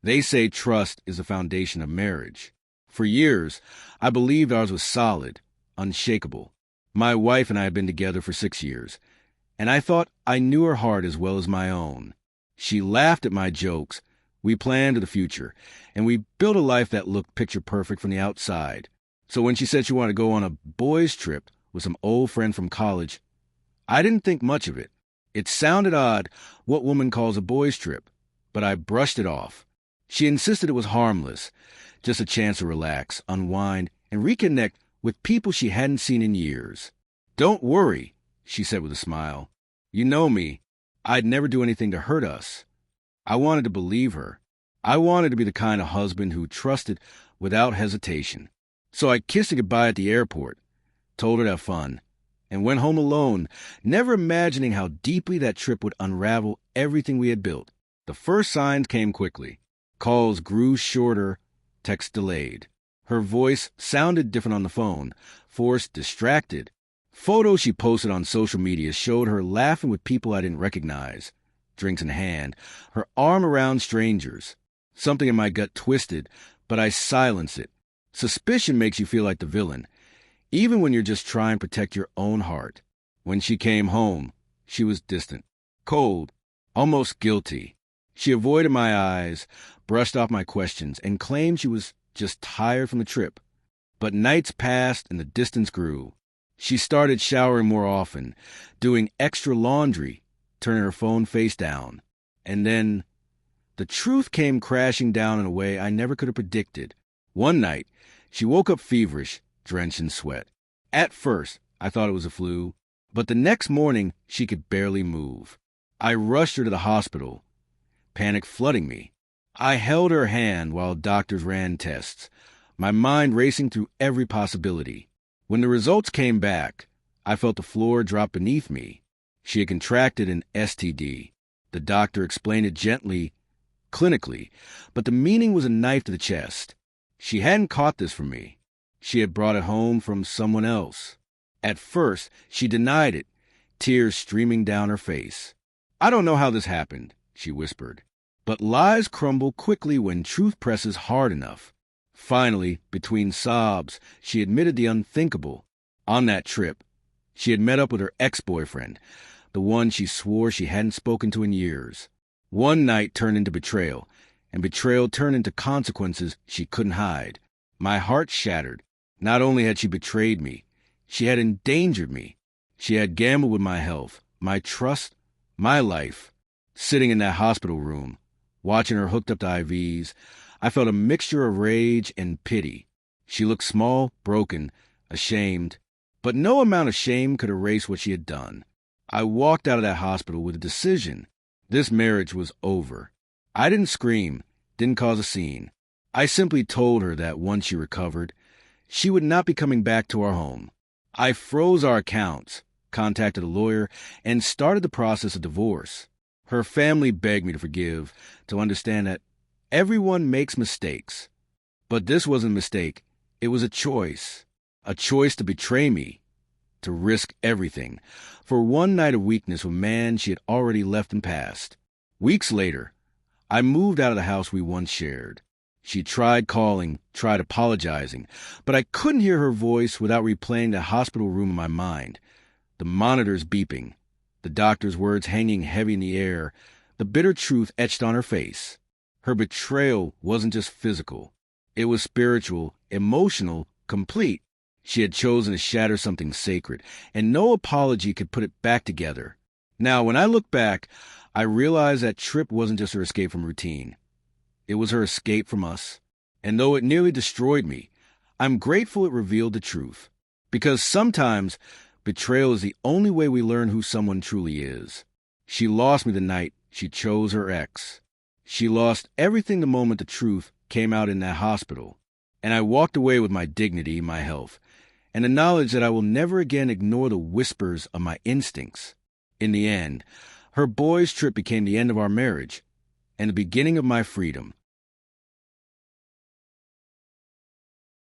They say trust is the foundation of marriage. For years, I believed ours was solid, unshakable. My wife and I had been together for 6 years, and I thought I knew her heart as well as my own. She laughed at my jokes. We planned for the future, and we built a life that looked picture perfect from the outside. So when she said she wanted to go on a boys' trip with some old friend from college, I didn't think much of it. It sounded odd, what woman calls a boys' trip, but I brushed it off. She insisted it was harmless, just a chance to relax, unwind, and reconnect with people she hadn't seen in years. "Don't worry," she said with a smile. "You know me. I'd never do anything to hurt us." I wanted to believe her. I wanted to be the kind of husband who trusted without hesitation. So I kissed her goodbye at the airport, told her to have fun, and went home alone, never imagining how deeply that trip would unravel everything we had built. The first signs came quickly. Calls grew shorter, texts delayed. Her voice sounded different on the phone, forced, distracted. Photos she posted on social media showed her laughing with people I didn't recognize, drinks in hand, her arm around strangers. Something in my gut twisted, but I silenced it. Suspicion makes you feel like the villain, even when you're just trying to protect your own heart. When she came home, she was distant, cold, almost guilty. She avoided my eyes, brushed off my questions, and claimed she was just tired from the trip. But nights passed and the distance grew. She started showering more often, doing extra laundry, turning her phone face down. And then the truth came crashing down in a way I never could have predicted. One night, she woke up feverish, drenched in sweat. At first, I thought it was a flu, but the next morning, she could barely move. I rushed her to the hospital, panic flooding me. I held her hand while doctors ran tests, my mind racing through every possibility. When the results came back, I felt the floor drop beneath me. She had contracted an STD. The doctor explained it gently, clinically, but the meaning was a knife to the chest. She hadn't caught this from me. She had brought it home from someone else. At first, she denied it, tears streaming down her face. "I don't know how this happened," she whispered. But lies crumble quickly when truth presses hard enough. Finally, between sobs, she admitted the unthinkable. On that trip, she had met up with her ex-boyfriend, the one she swore she hadn't spoken to in years. One night turned into betrayal, and betrayal turned into consequences she couldn't hide. My heart shattered. Not only had she betrayed me, she had endangered me. She had gambled with my health, my trust, my life. Sitting in that hospital room, watching her hooked up to IVs, I felt a mixture of rage and pity. She looked small, broken, ashamed, but no amount of shame could erase what she had done. I walked out of that hospital with a decision. This marriage was over. I didn't scream, didn't cause a scene. I simply told her that once she recovered, she would not be coming back to our home. I froze our accounts, contacted a lawyer, and started the process of divorce. Her family begged me to forgive, to understand that everyone makes mistakes. But this wasn't a mistake. It was a choice to betray me, to risk everything, for one night of weakness with a man she had already left and passed. Weeks later, I moved out of the house we once shared. She tried calling, tried apologizing, but I couldn't hear her voice without replaying the hospital room in my mind. The monitors beeping, the doctor's words hanging heavy in the air, the bitter truth etched on her face. Her betrayal wasn't just physical. It was spiritual, emotional, complete. She had chosen to shatter something sacred, and no apology could put it back together. Now, when I look back, I realize that trip wasn't just her escape from routine. It was her escape from us. And though it nearly destroyed me, I'm grateful it revealed the truth. Because sometimes betrayal is the only way we learn who someone truly is. She lost me the night she chose her ex. She lost everything the moment the truth came out in that hospital. And I walked away with my dignity, my health, and the knowledge that I will never again ignore the whispers of my instincts. In the end, her boys' trip became the end of our marriage and the beginning of my freedom.